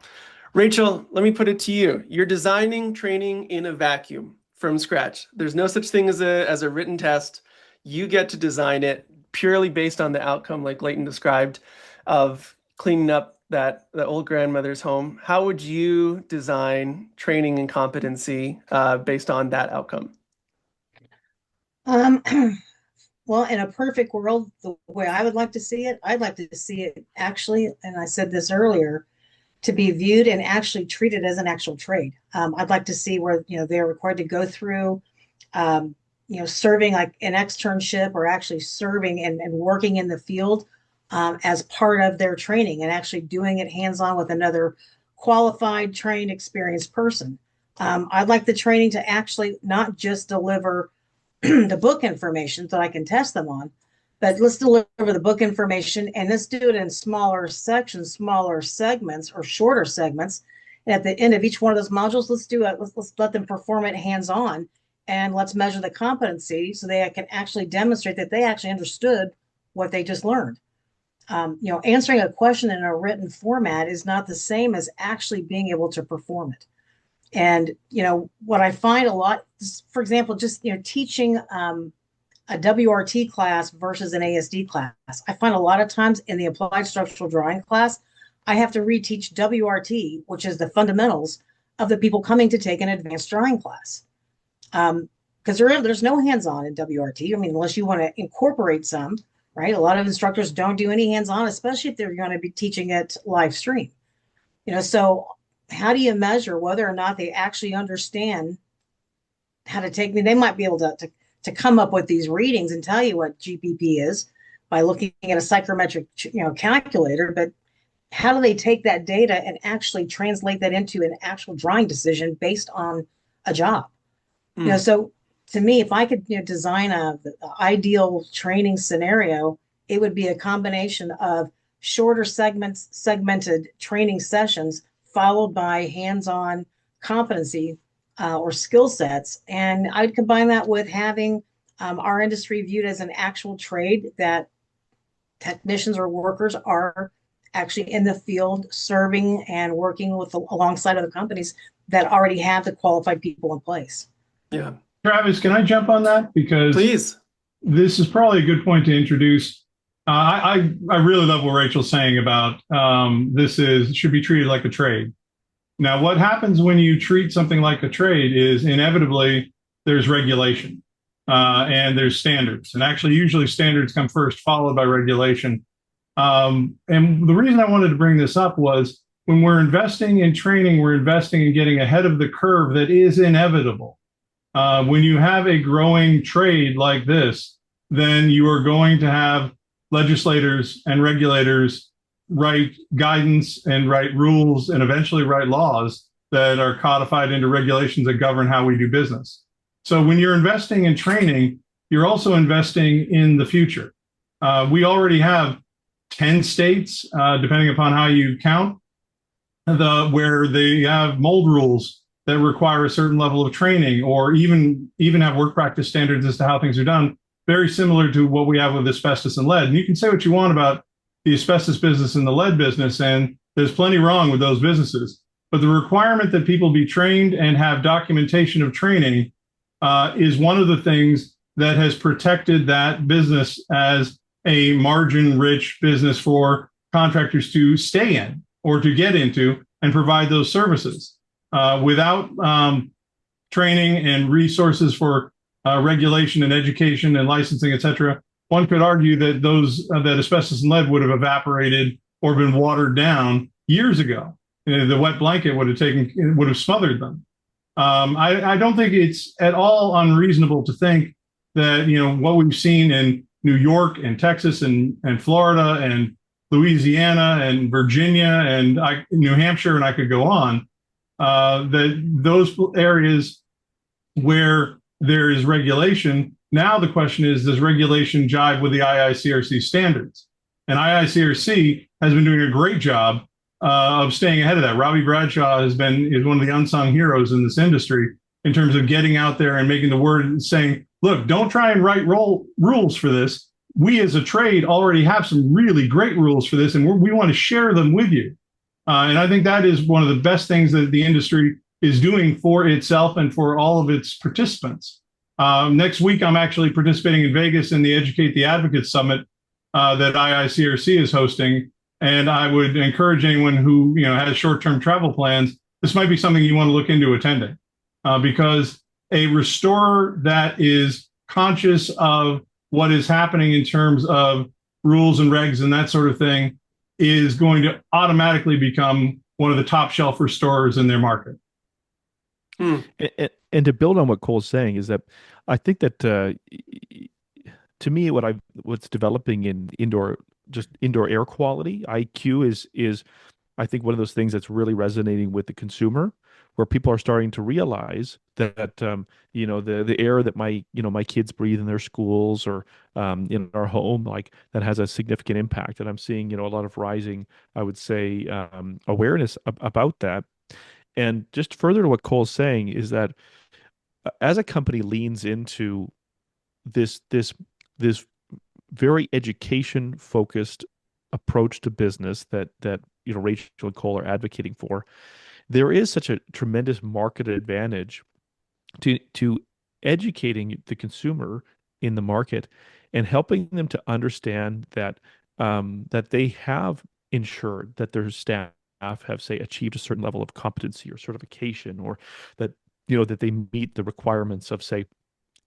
Rachel, let me put it to you. You're designing training in a vacuum from scratch. There's no such thing as a written test. You get to design it purely based on the outcome, like Leighton described, of cleaning up the old grandmother's home. How would you design training and competency based on that outcome? Well, in a perfect world, the way I would like to see it, I'd like to see it actually, and I said this earlier, to be viewed and actually treated as an actual trade. I'd like to see where, they're required to go through, serving like an externship, or actually serving and working in the field as part of their training, and actually doing it hands-on with another qualified, trained, experienced person. I'd like the training to actually not just deliver the book information that I can test them on, but let's deliver the book information, and let's do it in smaller sections, smaller segments, or shorter segments. And at the end of each one of those modules, let's let them perform it hands-on, and let's measure the competency so they can actually demonstrate that they actually understood what they just learned. Answering a question in a written format is not the same as actually being able to perform it. And, what I find a lot, for example, just, teaching a WRT class versus an ASD class. I find a lot of times in the applied structural drawing class, I have to reteach WRT, which is the fundamentals of the people coming to take an advanced drawing class. Because there's no hands-on in WRT. I mean, unless you want to incorporate some, right? A lot of instructors don't do any hands-on, especially if they're going to be teaching it live stream. So how do you measure whether or not they actually understand how to take? I mean, they might be able to come up with these readings and tell you what GPP is by looking at a psychometric, calculator, but how do they take that data and actually translate that into an actual drawing decision based on a job? So to me, if I could design a ideal training scenario, it would be a combination of shorter segmented training sessions followed by hands-on competency or skill sets. And I'd combine that with having our industry viewed as an actual trade, that technicians or workers are actually in the field serving and working alongside other companies that already have the qualified people in place. Yeah. Travis, can I jump on that? Because please, this is probably a good point to introduce. I really love what Rachel's saying about should be treated like a trade. Now, what happens when you treat something like a trade is inevitably there's regulation and there's standards. And actually, usually standards come first, followed by regulation. And the reason I wanted to bring this up was, when we're investing in training, we're investing in getting ahead of the curve that is inevitable. When you have a growing trade like this, then you are going to have legislators and regulators write guidance and write rules and eventually write laws that are codified into regulations that govern how we do business. So when you're investing in training, you're also investing in the future. We already have 10 states, depending upon how you count, where they have mold rules that require a certain level of training, or even have work practice standards as to how things are done, very similar to what we have with asbestos and lead. And you can say what you want about the asbestos business and the lead business, and there's plenty wrong with those businesses. But the requirement that people be trained and have documentation of training is one of the things that has protected that business as a margin-rich business for contractors to stay in or to get into and provide those services. Without training and resources for regulation and education and licensing, et cetera, one could argue that that asbestos and lead would have evaporated or been watered down years ago. The wet blanket would have smothered them. I don't think it's at all unreasonable to think that what we've seen in New York and Texas and Florida and Louisiana and Virginia and New Hampshire, and I could go on, that those areas where there is regulation, now the question is, does regulation jive with the IICRC standards? And IICRC has been doing a great job of staying ahead of that. Robbie Bradshaw is one of the unsung heroes in this industry in terms of getting out there and making the word and saying, look, don't try and write rules for this. We as a trade already have some really great rules for this, and we want to share them with you. And I think that is one of the best things that the industry is doing for itself and for all of its participants. Next week, I'm actually participating in Vegas in the Educate the Advocates Summit that IICRC is hosting. And I would encourage anyone who has short-term travel plans, this might be something you want to look into attending, because a restorer that is conscious of what is happening in terms of rules and regs and that sort of thing is going to automatically become one of the top shelf restorers in their market. And to build on what Cole's saying is that I think that to me, what's developing in indoor air quality, IQ is I think one of those things that's really resonating with the consumer, where people are starting to realize that the air that my kids breathe in their schools or in our home, like that has a significant impact. And I'm seeing a lot of rising, I would say, awareness about that. And just further to what Cole's saying is that as a company leans into this very education focused approach to business that Rachel and Cole are advocating for, there is such a tremendous market advantage to educating the consumer in the market and helping them to understand that they have ensured that their staff have, say, achieved a certain level of competency or certification, or that that they meet the requirements of, say,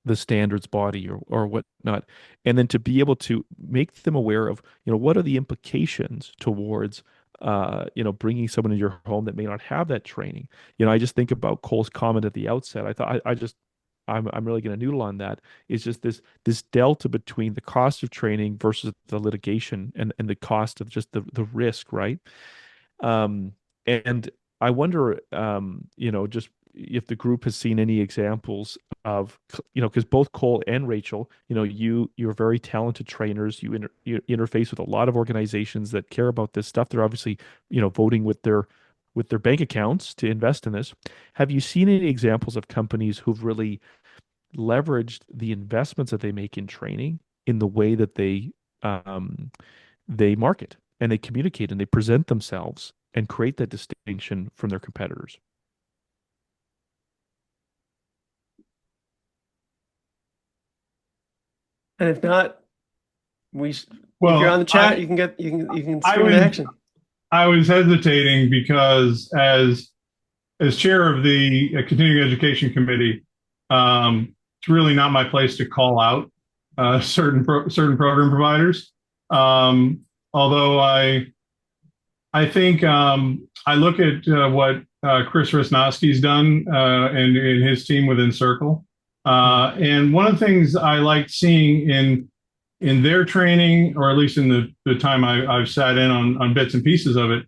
the standards body or whatnot, and then to be able to make them aware of what are the implications towards bringing someone into your home that may not have that training. I just think about Cole's comment at the outset. I thought I'm really going to noodle on that. Is just this delta between the cost of training versus the litigation and the cost of just the risk, right? And I wonder, just if the group has seen any examples of, because both Cole and Rachel, you're very talented trainers. You interface with a lot of organizations that care about this stuff. They're obviously, voting with their bank accounts to invest in this. Have you seen any examples of companies who've really leveraged the investments that they make in training in the way that they market and they communicate and they present themselves and create that distinction from their competitors? And if not, if Well, you're on the chat, you can spring the action. I was hesitating because as chair of the continuing education committee, it's really not my place to call out certain program providers. Although I think I look at what Chris Resnowski's done and his team within Circle. And one of the things I liked seeing in their training, or at least in the time I've sat in on bits and pieces of it,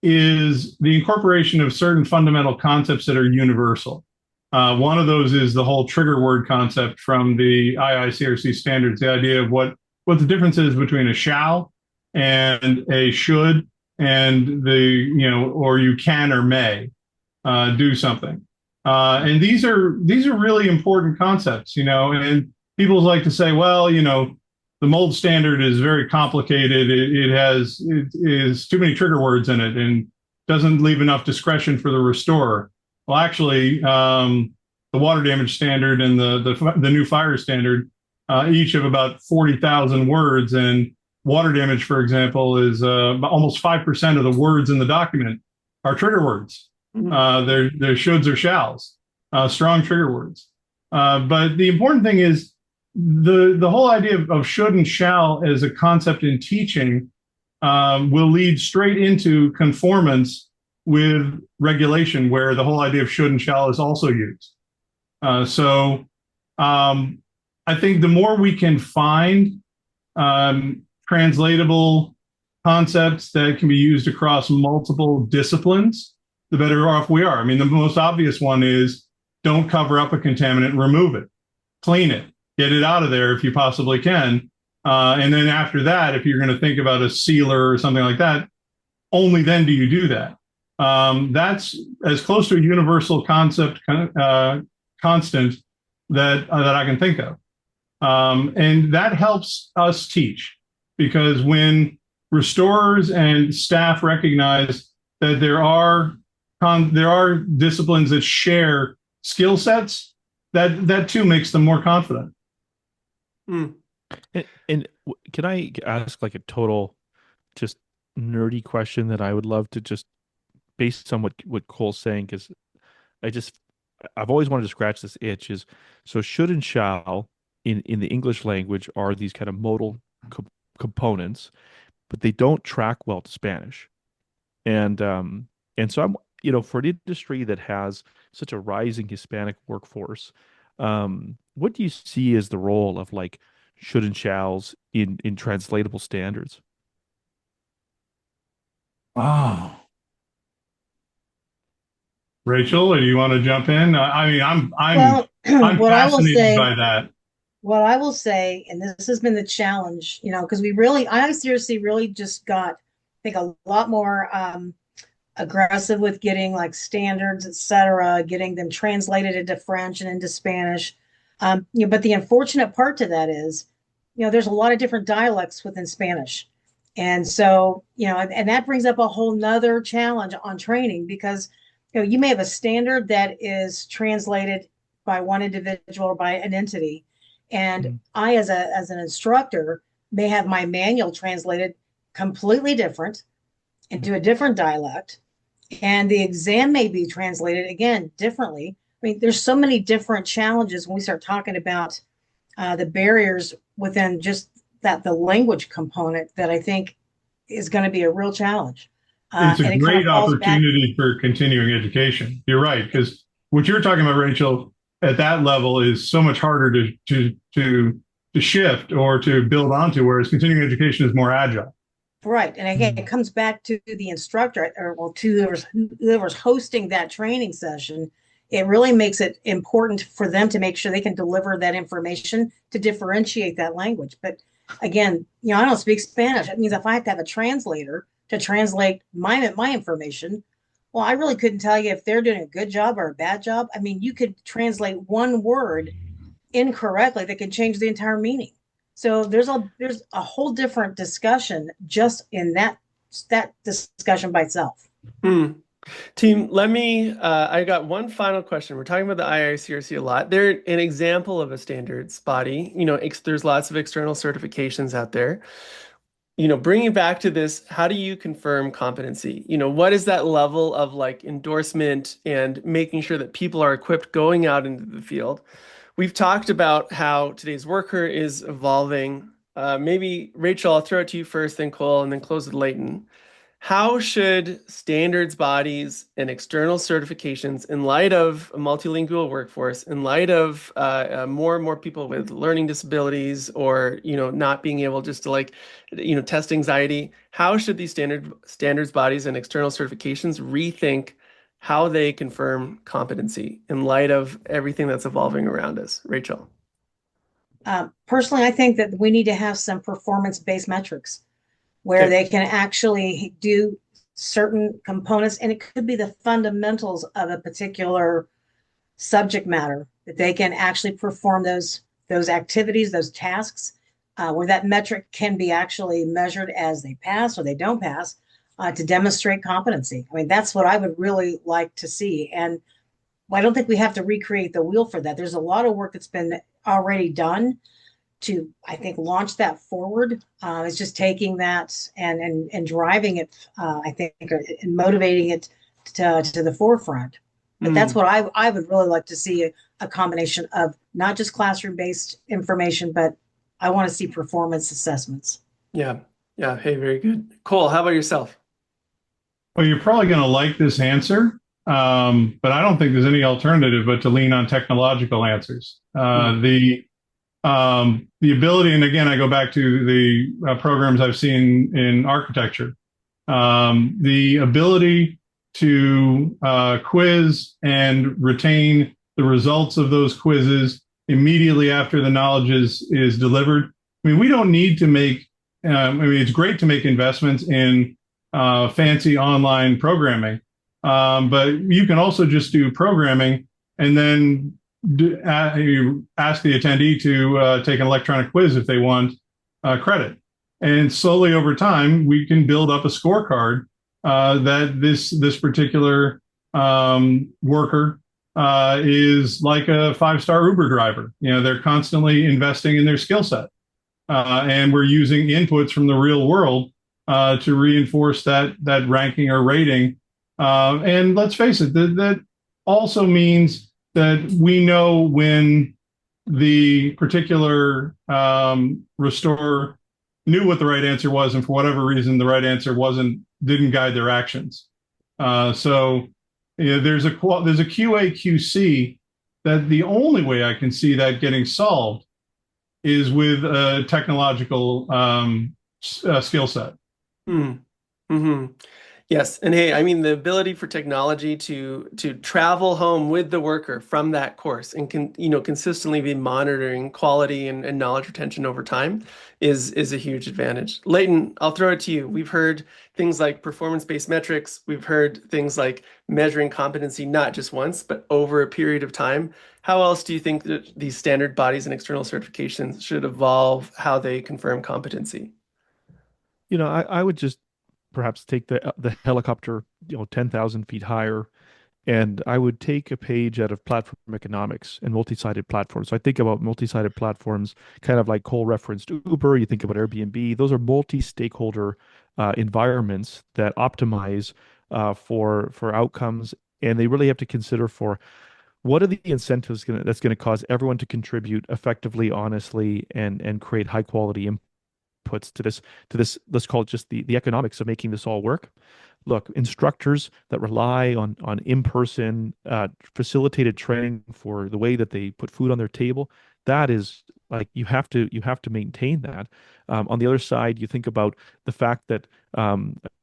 is the incorporation of certain fundamental concepts that are universal. One of those is the whole trigger word concept from the IICRC standards, the idea of what the difference is between a shall and a should, and or you can or may do something. And these are really important concepts, and people like to say, well, the mold standard is very complicated. It is too many trigger words in it and doesn't leave enough discretion for the restorer. Well, actually, the water damage standard and the new fire standard each have about 40,000 words, and water damage, for example, is almost 5% of the words in the document are trigger words. They're shoulds or shalls, strong trigger words. But the important thing is the whole idea of should and shall as a concept in teaching will lead straight into conformance with regulation, where the whole idea of should and shall is also used. So I think the more we can find translatable concepts that can be used across multiple disciplines, the better off we are. I mean, the most obvious one is don't cover up a contaminant, remove it, clean it, get it out of there if you possibly can. And then after that, if you're going to think about a sealer or something like that, only then do you do that. That's as close to a universal concept constant that I can think of. And that helps us teach, because when restorers and staff recognize that there are disciplines that share skill sets, that too makes them more confident. And can I ask like a total just nerdy question that I would love to just based on what Cole's saying, because I've always wanted to scratch this itch is, so should and shall in the English language are these kind of modal components, but they don't track well to Spanish. And so I'm, for an industry that has such a rising Hispanic workforce, what do you see as the role of like should and shalls in translatable standards? Oh, Rachel, do you want to jump in? I mean, I'm what I will fascinated say, by that. what I will say, and this has been the challenge, because I seriously really just got, I think, a lot more aggressive with getting like standards, etc., getting them translated into French and into Spanish. But the unfortunate part to that is, there's a lot of different dialects within Spanish. And so, and that brings up a whole nother challenge on training, because, you may have a standard that is translated by one individual or by an entity. And I, as an instructor, may have my manual translated completely different into a different dialect. And the exam may be translated again differently. I mean, there's so many different challenges when we start talking about the barriers within just the language component, that I think is going to be a real challenge. It's a and it great kind of falls back. opportunity for continuing education. You're right, because what you're talking about, Rachel, at that level is so much harder to shift or to build onto, whereas continuing education is more agile. Right. And again, it comes back to the instructor, or to whoever's hosting that training session. It really makes it important for them to make sure they can deliver that information to differentiate that language. But again, I don't speak Spanish. It means if I have to have a translator to translate my information, well, I really couldn't tell you if they're doing a good job or a bad job. I mean, you could translate one word incorrectly that could change the entire meaning. So there's a whole different discussion just in that discussion by itself. Team, I got one final question. We're talking about the IICRC a lot. They're an example of a standards body. There's lots of external certifications out there. Bringing back to this, how do you confirm competency? What is that level of like endorsement and making sure that people are equipped going out into the field? We've talked about how today's worker is evolving. Maybe Rachel, I'll throw it to you first, then Cole, and then close with Leighton. How should standards bodies and external certifications, in light of a multilingual workforce, in light of more and more people with learning disabilities, or not being able just to test anxiety, how should these standards bodies and external certifications rethink how they confirm competency in light of everything that's evolving around us? Rachel. Personally, I think that we need to have some performance-based metrics where they can actually do certain components, and it could be the fundamentals of a particular subject matter, that they can actually perform those activities, those tasks, where that metric can be actually measured as they pass or they don't pass, to demonstrate competency. I mean, that's what I would really like to see. And I don't think we have to recreate the wheel for that. There's a lot of work that's been already done to, I think, launch that forward. It's just taking that and driving it, I think, and motivating it to the forefront. But that's Mm, what I would really like to see a combination of not just classroom based information, but I want to see performance assessments. yeah. Yeah. Hey, very good. Cole, how about yourself? Well, you're probably going to like this answer, but I don't think there's any alternative but to lean on technological answers. Mm, The ability, and again, I go back to the programs I've seen in architecture. The ability to quiz and retain the results of those quizzes immediately after the knowledge is delivered. I mean, we don't need to make, I mean, it's great to make investments in fancy online programming, but you can also just do programming and then you ask the attendee to take an electronic quiz if they want credit. And slowly over time, we can build up a scorecard that this particular worker is like a five-star Uber driver. You know, they're constantly investing in their skill set, and we're using inputs from the real world to reinforce that ranking or rating. And let's face it, that also means that we know when the particular restorer knew what the right answer was, and for whatever reason, the right answer didn't guide their actions. So you know, there's a QA QC that the only way I can see that getting solved is with a technological skill set. mm, hmm. Yes, and hey, I mean the ability for technology to travel home with the worker from that course and consistently be monitoring quality and knowledge retention over time is a huge advantage. Leighton, I'll throw it to you. We've heard things like performance-based metrics. We've heard things like measuring competency not just once, but over a period of time. How else do you think that these standard bodies and external certifications should evolve how they confirm competency? I would just perhaps take the helicopter, 10,000 feet higher, and I would take a page out of platform economics and multi-sided platforms. So I think about multi-sided platforms, kind of like Cole referenced Uber. You think about Airbnb. Those are multi-stakeholder environments that optimize for outcomes, and they really have to consider for what are the incentives that's going to cause everyone to contribute effectively, honestly, and create high quality inputs to this. Let's call it just the economics of making this all work. Look, instructors that rely on in-person facilitated training for the way that they put food on their table, that is like you have to maintain that. On the other side, you think about the fact that a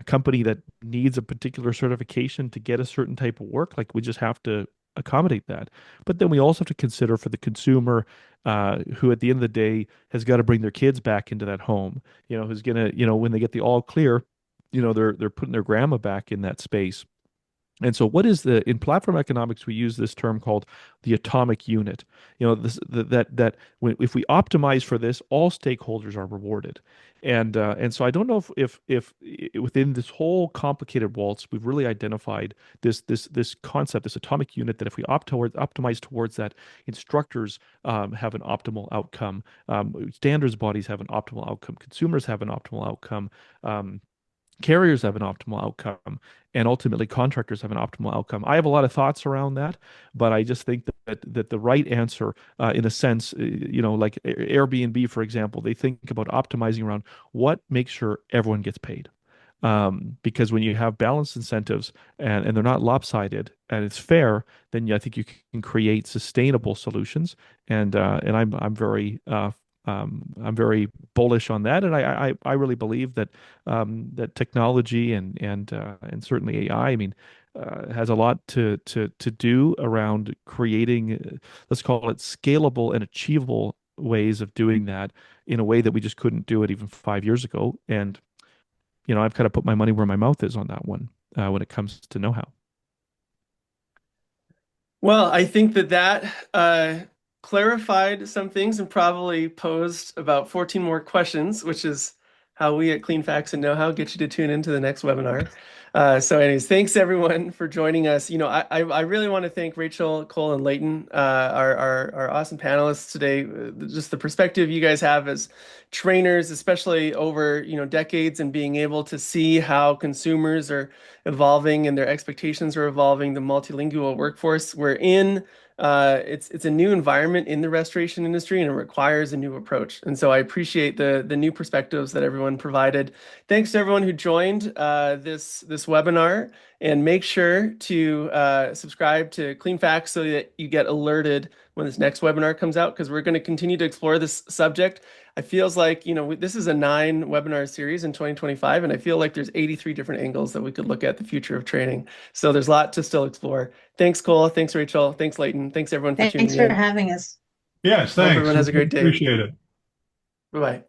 company that needs a particular certification to get a certain type of work, like we just have to accommodate that. But then we also have to consider for the consumer, who at the end of the day has got to bring their kids back into that home, who's gonna, when they get the all clear, they're putting their grandma back in that space. And so what is in platform economics, we use this term called the atomic unit. That if we optimize for this, all stakeholders are rewarded. And so I don't know if within this whole complicated waltz, we've really identified this concept, this atomic unit, that if we optimize towards that, instructors have an optimal outcome, standards bodies have an optimal outcome, consumers have an optimal outcome. Carriers have an optimal outcome, and ultimately contractors have an optimal outcome. I have a lot of thoughts around that, but I just think that the right answer, in a sense, like Airbnb, for example, they think about optimizing around what makes sure everyone gets paid. Because when you have balanced incentives and they're not lopsided and it's fair, then I think you can create sustainable solutions. And I'm very bullish on that, and I really believe that that technology and certainly AI, I mean, has a lot to do around creating, let's call it scalable and achievable ways of doing that in a way that we just couldn't do it even 5 years ago. And I've kind of put my money where my mouth is on that one when it comes to know-how. Well, I think that clarified some things and probably posed about 14 more questions, which is how we at Cleanfax and Know How get you to tune into the next webinar. So anyways, thanks everyone for joining us. I really want to thank Rachel, Cole, and Leighton, our awesome panelists today. Just the perspective you guys have as trainers, especially over, decades, and being able to see how consumers are evolving and their expectations are evolving, the multilingual workforce we're in. It's a new environment in the restoration industry, and it requires a new approach. And so I appreciate the new perspectives that everyone provided. Thanks to everyone who joined this webinar, and make sure to subscribe to Cleanfax so that you get alerted when this next webinar comes out, because we're going to continue to explore this subject. I feels like, this is a 9 webinar series in 2025, and I feel like there's 83 different angles that we could look at the future of training. So there's a lot to still explore. Thanks, Cole. Thanks, Rachel. Thanks, Leighton. Thanks, everyone, for tuning Thanks for in. having us. Yes, Hope thanks. everyone has a great day. Appreciate it. Bye-bye.